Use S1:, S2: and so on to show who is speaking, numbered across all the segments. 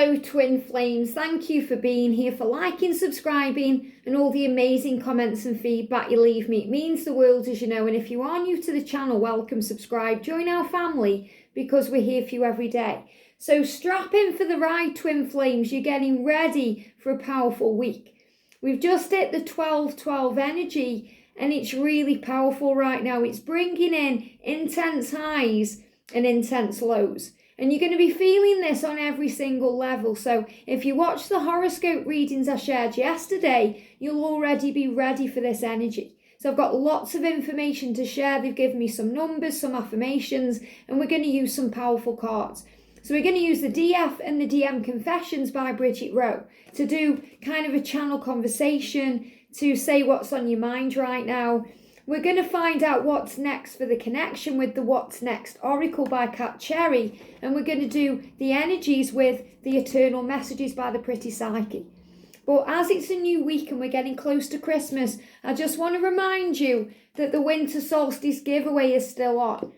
S1: Hello twin flames, thank you for being here, for liking, subscribing and all the amazing comments and feedback you leave me. It means the world, as you know, and if you are new to the channel, welcome, subscribe, join our family because we're here for you every day. So strap in for the ride twin flames, you're getting ready for a powerful week. We've just hit the 12-12 energy and it's really powerful right now. It's bringing in intense highs and intense lows. And you're going to be feeling this on every single level. So if you watch the horoscope readings I shared yesterday, you'll already be ready for this energy. So I've got lots of information to share. They've given me some numbers, some affirmations, and we're going to use some powerful cards. So we're going to use the DF and the DM Confessions by Bridget Rau to do kind of a channel conversation, to say what's on your mind right now. We're going to find out what's next for the connection with the What's Next Oracle by Cat Cherry. And we're going to do the energies with the Eternal Messages by the Pretty Psyche. But as it's a new week and we're getting close to Christmas, I just want to remind you that the Winter Solstice giveaway is still on.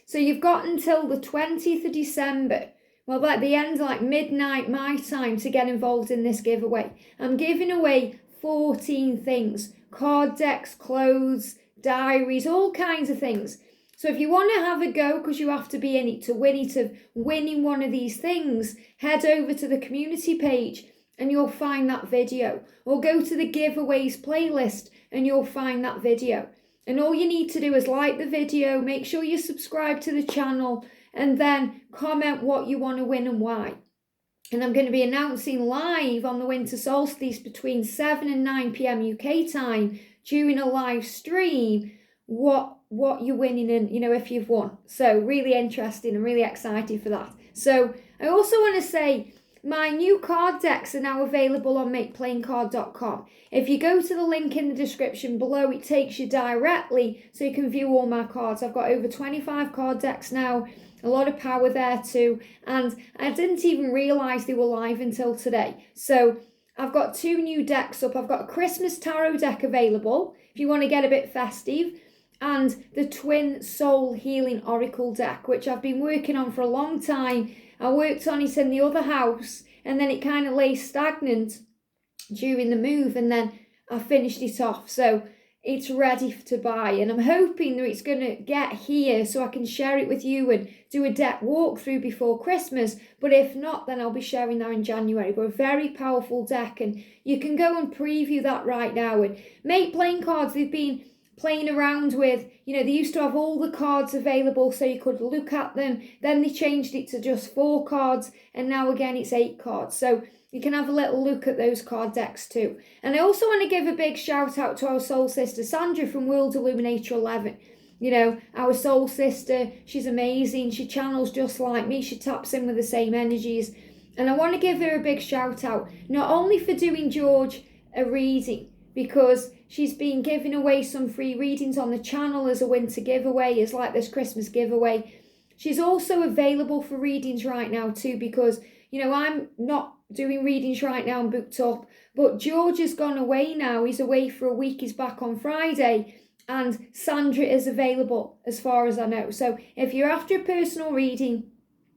S1: So you've got until the 20th of December. Well, at the end, like midnight my time, to get involved in this giveaway. I'm giving away 14 things. Card decks, clothes, diaries, all kinds of things. So if you want to have a go, because you have to be in it to winning one of these things, head over to the community page and you'll find that video, or go to the giveaways playlist and you'll find that video. And all you need to do is like the video, make sure you subscribe to the channel, and then comment what you want to win and why. And I'm going to be announcing live on the winter solstice between 7 and 9 p.m. UK time during a live stream what you're winning and, you know, if you've won. So really interesting and really excited for that. So I also want to say my new card decks are now available on makeplayincard.com. If you go to the link in the description below, it takes you directly so you can view all my cards. I've got over 25 card decks now. A lot of power there too, and I didn't even realise they were live until today. So I've got 2 new decks up. I've got a Christmas Tarot deck available if you want to get a bit festive, and the Twin Soul Healing Oracle deck, which I've been working on for a long time. I worked on it in the other house and then it kind of lay stagnant during the move, and then I finished it off. So it's ready to buy, and I'm hoping that it's going to get here so I can share it with you and do a deck walkthrough before Christmas. But if not, then I'll be sharing that in January. But a very powerful deck, and you can go and preview that right now. And Make Playing Cards, they've been playing around with, you know, they used to have all the cards available so you could look at them. Then they changed it to just 4 cards, and now again it's 8 cards. So you can have a little look at those card decks too. And I also want to give a big shout out to our soul sister Sandra from World Illuminator 11. You know, our soul sister, she's amazing. She channels just like me. She taps in with the same energies. And I want to give her a big shout out, not only for doing George a reading, because she's been giving away some free readings on the channel as a winter giveaway, as like this Christmas giveaway. She's also available for readings right now too, because, you know, I'm not doing readings right now, I'm booked up, but George has gone away now. He's away for a week. He's back on Friday, and Sandra is available as far as I know. So if you're after a personal reading,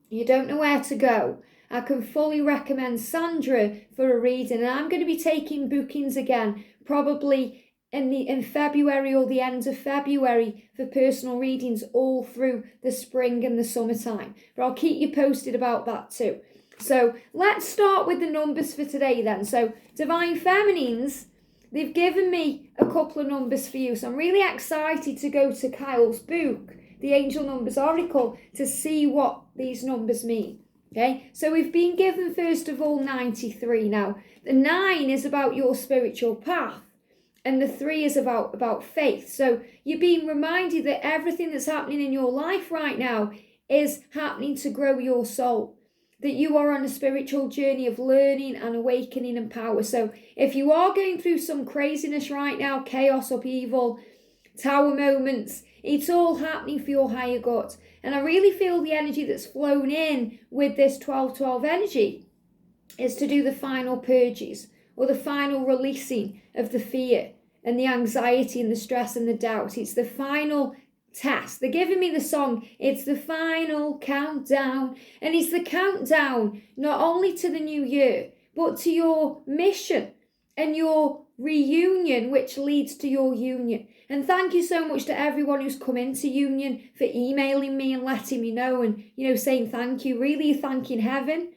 S1: you don't know where to go, I can fully recommend Sandra for a reading. And I'm going to be taking bookings again, probably in February or the end of February, for personal readings all through the spring and the summertime. But I'll keep you posted about that too. So let's start with the numbers for today then. So Divine Feminines, they've given me a couple of numbers for you. So I'm really excited to go to Kyle's book, The Angel Numbers Oracle, to see what these numbers mean. Okay, so we've been given first of all 93. Now the 9 is about your spiritual path, and the 3 is about faith. So you're being reminded that everything that's happening in your life right now is happening to grow your soul, that you are on a spiritual journey of learning and awakening and power. So if you are going through some craziness right now, chaos, upheaval, tower moments, it's all happening for your higher good. And I really feel the energy that's flown in with this 12-12 energy is to do the final purges, or the final releasing of the fear and the anxiety and the stress and the doubt. It's the final test. They're giving me the song, it's the final countdown. And it's the countdown not only to the new year, but to your mission and your reunion, which leads to your union. And thank you so much to everyone who's come into union for emailing me and letting me know and, saying thank you. Really thanking heaven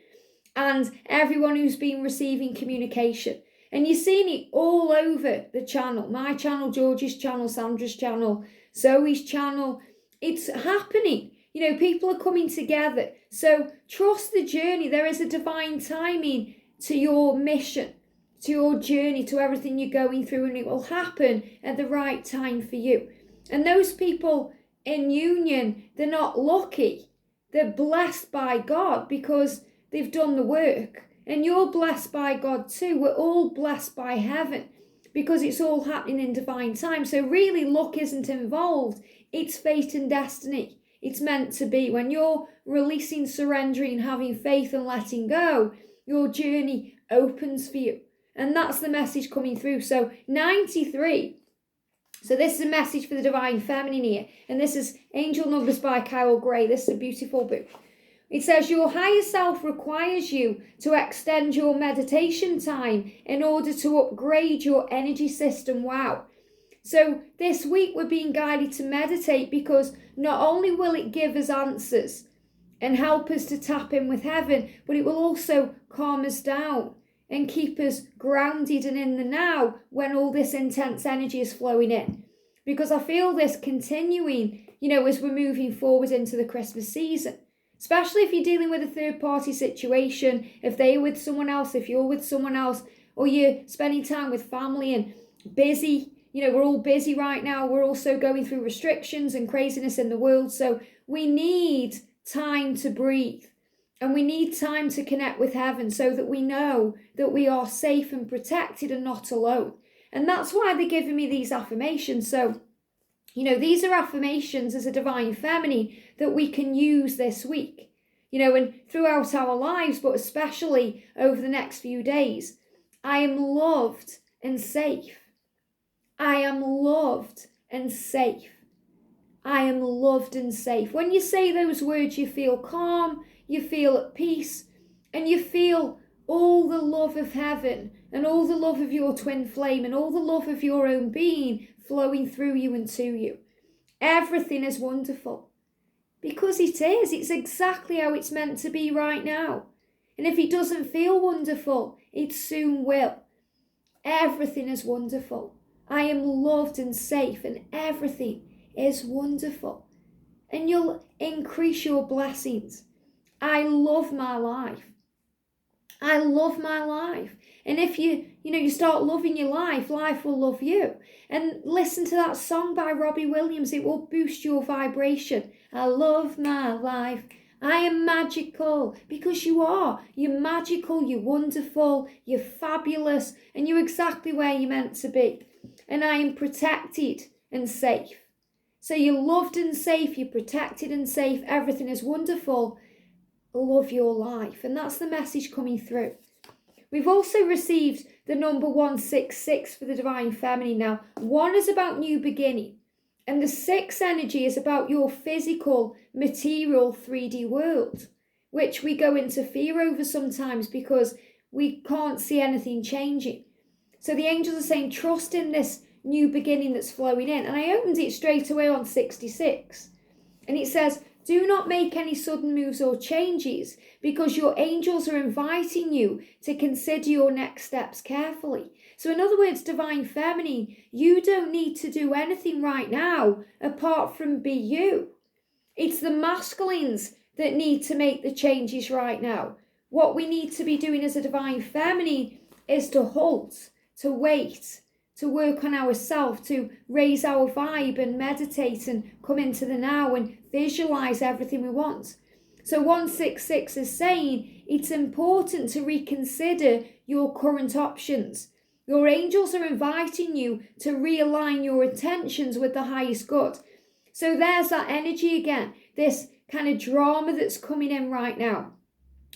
S1: and everyone who's been receiving communication. And you're seeing it all over the channel. My channel, George's channel, Sandra's channel, Zoe's channel. It's happening. People are coming together. So trust the journey. There is a divine timing to your mission, to your journey, to everything you're going through, and it will happen at the right time for you. And those people in union, they're not lucky. They're blessed by God because they've done the work. And you're blessed by God too. We're all blessed by heaven because it's all happening in divine time. So really luck isn't involved. It's fate and destiny. It's meant to be. When you're releasing, surrendering, having faith and letting go, your journey opens for you. And that's the message coming through. So 93. So this is a message for the divine feminine here. And this is Angel Numbers by Kyle Gray. This is a beautiful book. It says your higher self requires you to extend your meditation time in order to upgrade your energy system. Wow. So this week we're being guided to meditate because not only will it give us answers and help us to tap in with heaven, but it will also calm us down and keep us grounded and in the now when all this intense energy is flowing in. Because I feel this continuing, as we're moving forward into the Christmas season. Especially if you're dealing with a third-party situation, if they're with someone else, if you're with someone else, or you're spending time with family and busy. We're all busy right now. We're also going through restrictions and craziness in the world. So we need time to breathe. And we need time to connect with heaven so that we know that we are safe and protected and not alone. And that's why they're giving me these affirmations. So these are affirmations as a divine feminine that we can use this week, and throughout our lives, but especially over the next few days. I am loved and safe. I am loved and safe. I am loved and safe. When you say those words, you feel calm, you feel at peace, and you feel all the love of heaven and all the love of your twin flame and all the love of your own being flowing through you and to you. Everything is wonderful because it is. It's exactly how it's meant to be right now. And if it doesn't feel wonderful, it soon will. Everything is wonderful. I am loved and safe and everything is wonderful. And you'll increase your blessings. I love my life. I love my life. And if you start loving your life, life will love you. And listen to that song by Robbie Williams. It will boost your vibration. I love my life. I am magical because you are. You're magical, you're wonderful, you're fabulous, and you're exactly where you're meant to be. And I am protected and safe. So you're loved and safe, you're protected and safe, everything is wonderful. Love your life. And that's the message coming through. We've also received the number 166 for the divine feminine now. 1 is about new beginning. And the 6 energy is about your physical, material 3D world, which we go into fear over sometimes because we can't see anything changing. So the angels are saying, trust in this new beginning that's flowing in. And I opened it straight away on 66. And it says, do not make any sudden moves or changes because your angels are inviting you to consider your next steps carefully. So in other words, divine feminine, you don't need to do anything right now apart from be you. It's the masculines that need to make the changes right now. What we need to be doing as a divine feminine is to halt, to wait, to work on ourselves, to raise our vibe and meditate and come into the now and visualize everything we want. So 166 is saying it's important to reconsider your current options. Your angels are inviting you to realign your intentions with the highest good. So there's that energy again, this kind of drama that's coming in right now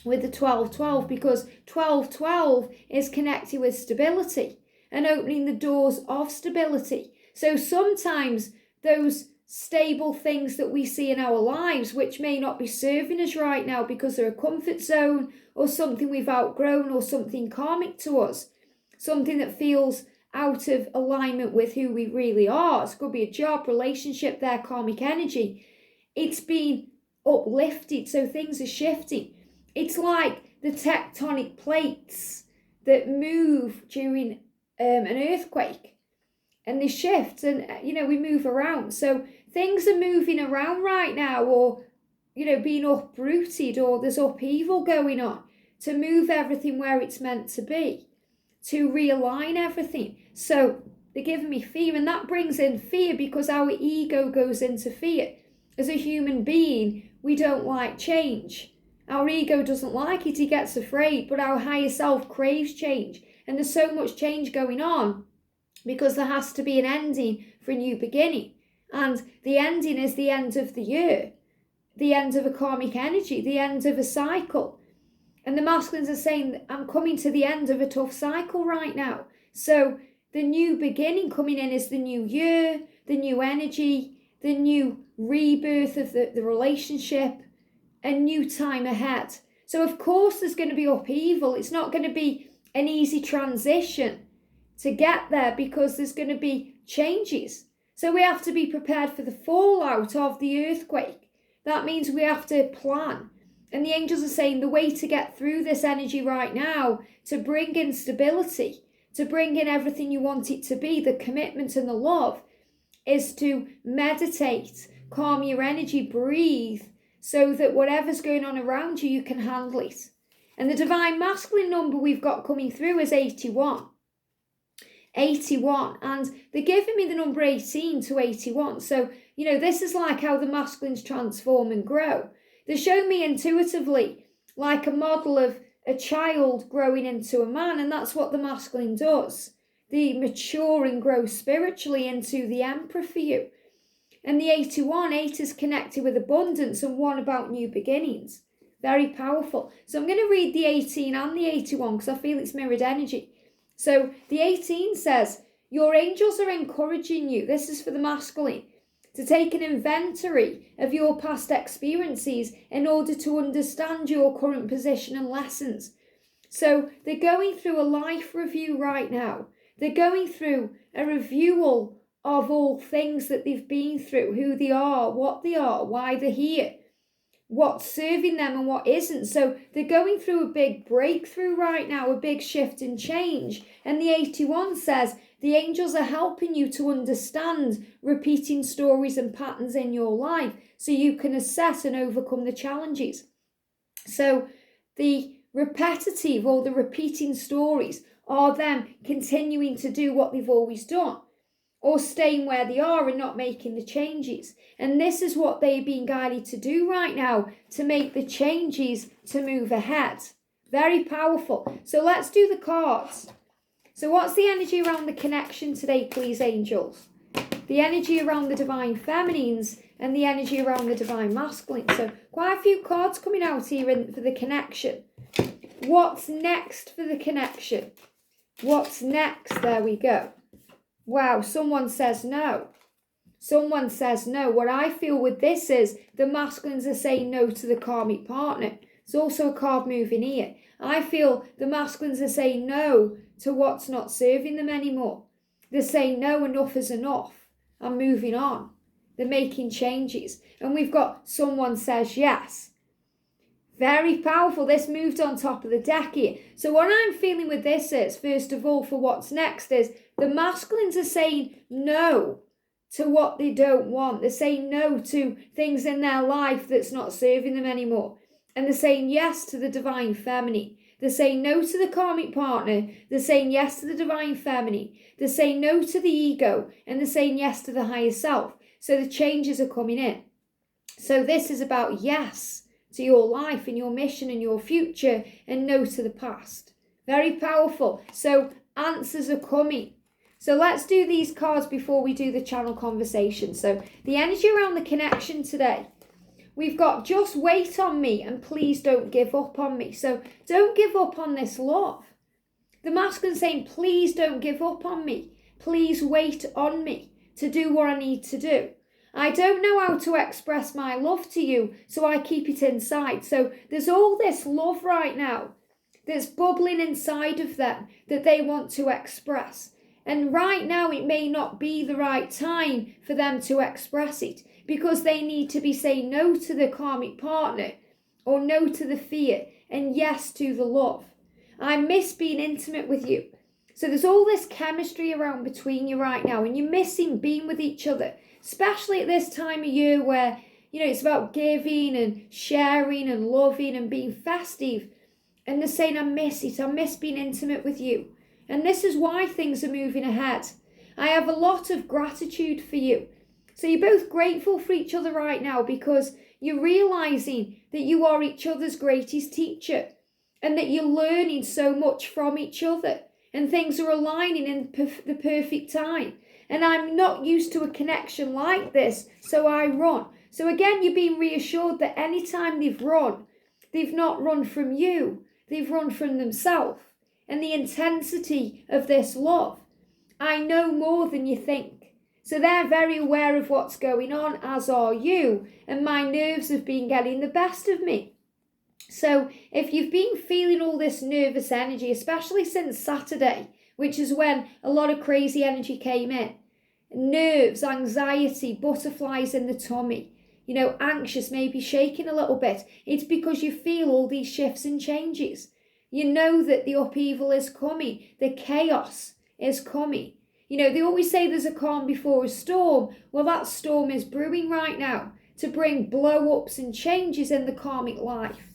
S1: with the 12-12, because 12-12 is connected with stability and opening the doors of stability. So sometimes those stable things that we see in our lives, which may not be serving us right now because they're a comfort zone or something we've outgrown or something karmic to us, something that feels out of alignment with who we really are. It could be a job, relationship, their karmic energy. It's been uplifted, so things are shifting. It's like the tectonic plates that move during an earthquake, and they shift, and we move around. So things are moving around right now, or being uprooted, or there's upheaval going on to move everything where it's meant to be, to realign everything. So they're giving me fear, and that brings in fear because our ego goes into fear. As a human being, we don't like change. Our ego doesn't like it, he gets afraid, but our higher self craves change. And there's so much change going on because there has to be an ending for a new beginning. And the ending is the end of the year, the end of a karmic energy, the end of a cycle. And the masculines are saying, I'm coming to the end of a tough cycle right now. So the new beginning coming in is the new year, the new energy, the new rebirth of the relationship, a new time ahead. So of course there's going to be upheaval. It's not going to be an easy transition to get there because there's going to be changes. So we have to be prepared for the fallout of the earthquake. That means we have to plan. And the angels are saying the way to get through this energy right now, to bring in stability, to bring in everything you want it to be, the commitment and the love, is to meditate, calm your energy, breathe, so that whatever's going on around you, you can handle it. And the divine masculine number we've got coming through is 81. 81. And they're giving me the number 18 to 81. So, this is like how the masculines transform and grow. They're showing me intuitively like a model of a child growing into a man. And that's what the masculine does. They mature and grow spiritually into the emperor for you. And the 81, 8 is connected with abundance and 1 about new beginnings. Very powerful. So I'm going to read the 18 and the 81 because I feel it's mirrored energy. So the 18 says, your angels are encouraging you, this is for the masculine, to take an inventory of your past experiences in order to understand your current position and lessons. So they're going through a life review right now. They're going through a review of all things that they've been through, who they are, why they're here, what's serving them and what isn't. So they're going through a big breakthrough right now, a big shift and change. And the 81 says, the angels are helping you to understand repeating stories and patterns in your life so you can assess and overcome the challenges. So the repetitive or the repeating stories are them continuing to do what they've always done, or staying where they are and not making the changes. And this is what they're being guided to do right now, to make the changes to move ahead. Very powerful. So let's do the cards. So what's the energy around the connection today, please, angels? The energy around the divine feminines and the energy around the divine masculine. So quite a few cards coming out here for the connection. What's next for the connection? What's next? There we go. Wow, someone says no. Someone says no. What I feel with this is the masculines are saying no to the karmic partner. It's also a card moving here. I feel the masculines are saying no to what's not serving them anymore. They're saying no, enough is enough. I'm moving on. They're making changes. And we've got someone says yes. Very powerful. This moved on top of the deck here. So what I'm feeling with this is, first of all, for what's next is the masculines are saying no to what they don't want. They're saying no to things in their life that's not serving them anymore. And they're saying yes to the divine feminine. They're saying no to the karmic partner. They're saying yes to the divine feminine. They're saying no to the ego. And they're saying yes to the higher self. So the changes are coming in. So this is about yes to your life and your mission and your future, and no to the past. Very powerful. So answers are coming. So let's do these cards before we do the channel conversation. So the energy around the connection today. We've got just wait on me and please don't give up on me. So don't give up on this love. The masculine saying, please don't give up on me. Please wait on me to do what I need to do. I don't know how to express my love to you, so I keep it inside. So there's all this love right now that's bubbling inside of them that they want to express. And right now it may not be the right time for them to express it, because they need to be saying no to the karmic partner, or no to the fear, and yes to the love. I miss being intimate with you. So there's all this chemistry around between you right now, and you're missing being with each other, especially at this time of year where, it's about giving and sharing and loving and being festive. And they're saying, I miss it. I miss being intimate with you. And this is why things are moving ahead. I have a lot of gratitude for you. So you're both grateful for each other right now, because you're realizing that you are each other's greatest teacher, and that you're learning so much from each other, and things are aligning in the perfect time. And I'm not used to a connection like this, so I run. So again, you're being reassured that anytime they've run, they've not run from you, they've run from themselves. And the intensity of this love, I know more than you think. So they're very aware of what's going on, as are you. And my nerves have been getting the best of me. So if you've been feeling all this nervous energy, especially since Saturday, which is when a lot of crazy energy came in, nerves, anxiety, butterflies in the tummy, anxious, maybe shaking a little bit, it's because you feel all these shifts and changes. You know that the upheaval is coming, the chaos is coming. They always say there's a calm before a storm. Well, that storm is brewing right now to bring blow-ups and changes in the karmic life.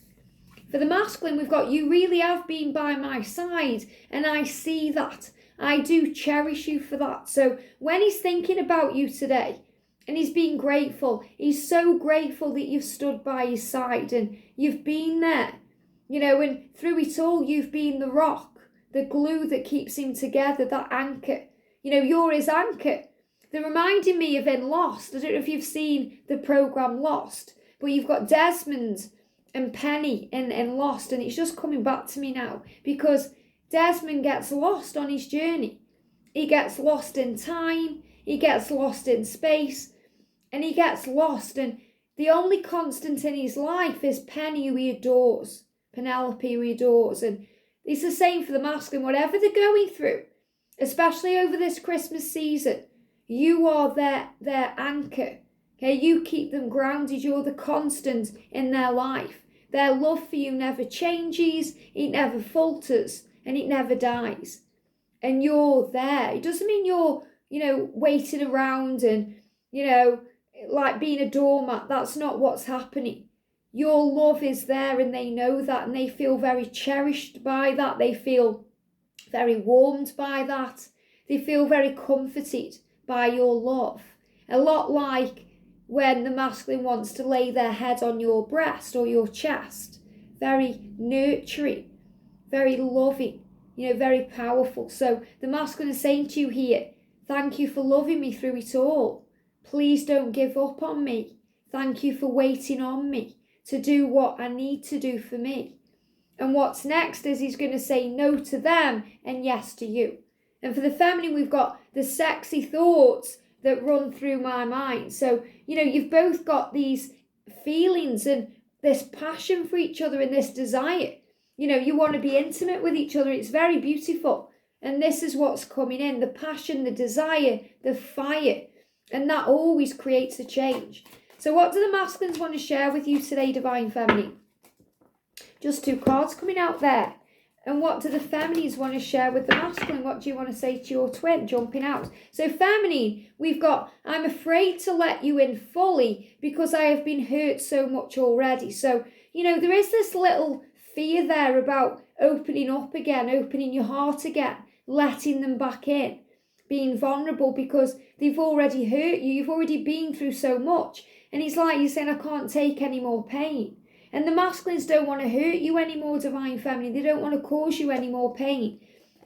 S1: For the masculine, we've got, you really have been by my side, and I see that. I do cherish you for that. So when he's thinking about you today, and he's being grateful, he's so grateful that you've stood by his side and you've been there. And through it all, you've been the rock, the glue that keeps him together, that anchor. You're his anchor. They're reminding me of in Lost. I don't know if you've seen the programme Lost, but you've got Desmond and Penny in Lost, and it's just coming back to me now, because Desmond gets lost on his journey. He gets lost in time, he gets lost in space, and he gets lost, and the only constant in his life is Penny, who he adores, Penelope, who he adores. And it's the same for the masculine. Whatever they're going through, especially over this Christmas season, you are their anchor. Okay, you keep them grounded. You're the constant in their life. Their love for you never changes, it never falters, and it never dies. And you're there. It doesn't mean you're, waiting around and, like being a doormat. That's not what's happening. Your love is there, and they know that, and they feel very cherished by that. They feel very warmed by that. They feel very comforted by your love. A lot like when the masculine wants to lay their head on your breast or your chest. Very nurturing, very loving, very powerful. So the masculine is saying to you here, thank you for loving me through it all. Please don't give up on me. Thank you for waiting on me to do what I need to do for me. And what's next is he's going to say no to them and yes to you. And for the feminine, we've got the sexy thoughts that run through my mind. So, you've both got these feelings and this passion for each other and this desire. You want to be intimate with each other. It's very beautiful. And this is what's coming in, the passion, the desire, the fire. And that always creates a change. So what do the masculines want to share with you today, Divine Feminine? Just 2 cards coming out there. And what do the feminines want to share with the masculine? What do you want to say to your twin jumping out? So feminine, we've got, I'm afraid to let you in fully because I have been hurt so much already. So, there is this little fear there about opening up again, opening your heart again, letting them back in, being vulnerable because they've already hurt you. You've already been through so much. And it's like you're saying, I can't take any more pain. And the masculines don't want to hurt you anymore, Divine Feminine. They don't want to cause you any more pain.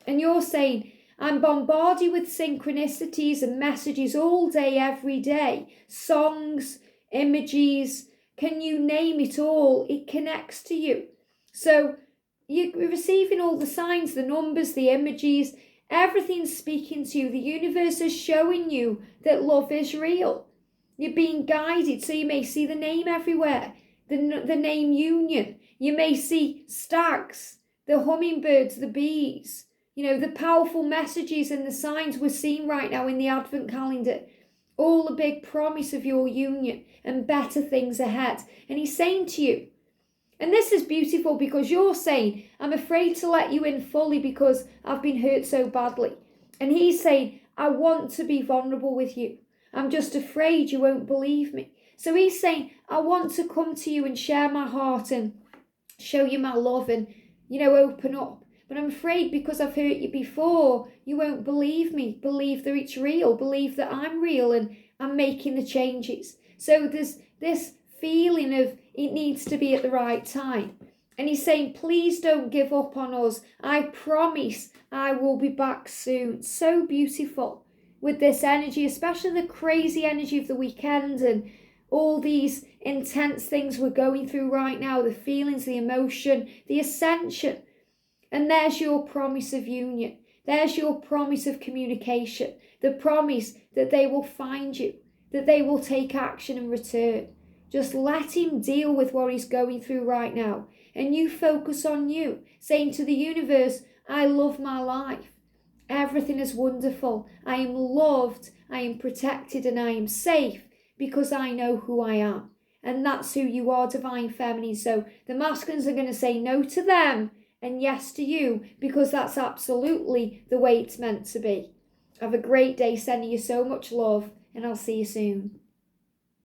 S1: And you're saying, I'm bombarded with synchronicities and messages all day, every day. Songs, images, can you name it all? It connects to you. So you're receiving all the signs, the numbers, the images, everything's speaking to you. The universe is showing you that love is real. You're being guided, so you may see the name everywhere, the name union. You may see stags, the hummingbirds, the bees, the powerful messages and the signs we're seeing right now in the Advent calendar. All a big promise of your union and better things ahead. And he's saying to you, and this is beautiful because you're saying, I'm afraid to let you in fully because I've been hurt so badly. And he's saying, I want to be vulnerable with you. I'm just afraid you won't believe me. So he's saying, I want to come to you and share my heart and show you my love and, open up. But I'm afraid because I've hurt you before, you won't believe me. Believe that it's real. Believe that I'm real and I'm making the changes. So there's this feeling of it needs to be at the right time. And he's saying, please don't give up on us. I promise I will be back soon. So beautiful with this energy, especially the crazy energy of the weekend and all these intense things we're going through right now, the feelings, the emotion, the ascension. And there's your promise of union. There's your promise of communication. The promise that they will find you, that they will take action and return. Just let him deal with what he's going through right now. And you focus on you, saying to the universe, I love my life. Everything is wonderful. I am loved, I am protected, and I am safe because I know who I am. And that's who you are, Divine Feminine. So the masculines are going to say no to them and yes to you because that's absolutely the way it's meant to be. Have a great day, sending you so much love, and I'll see you soon.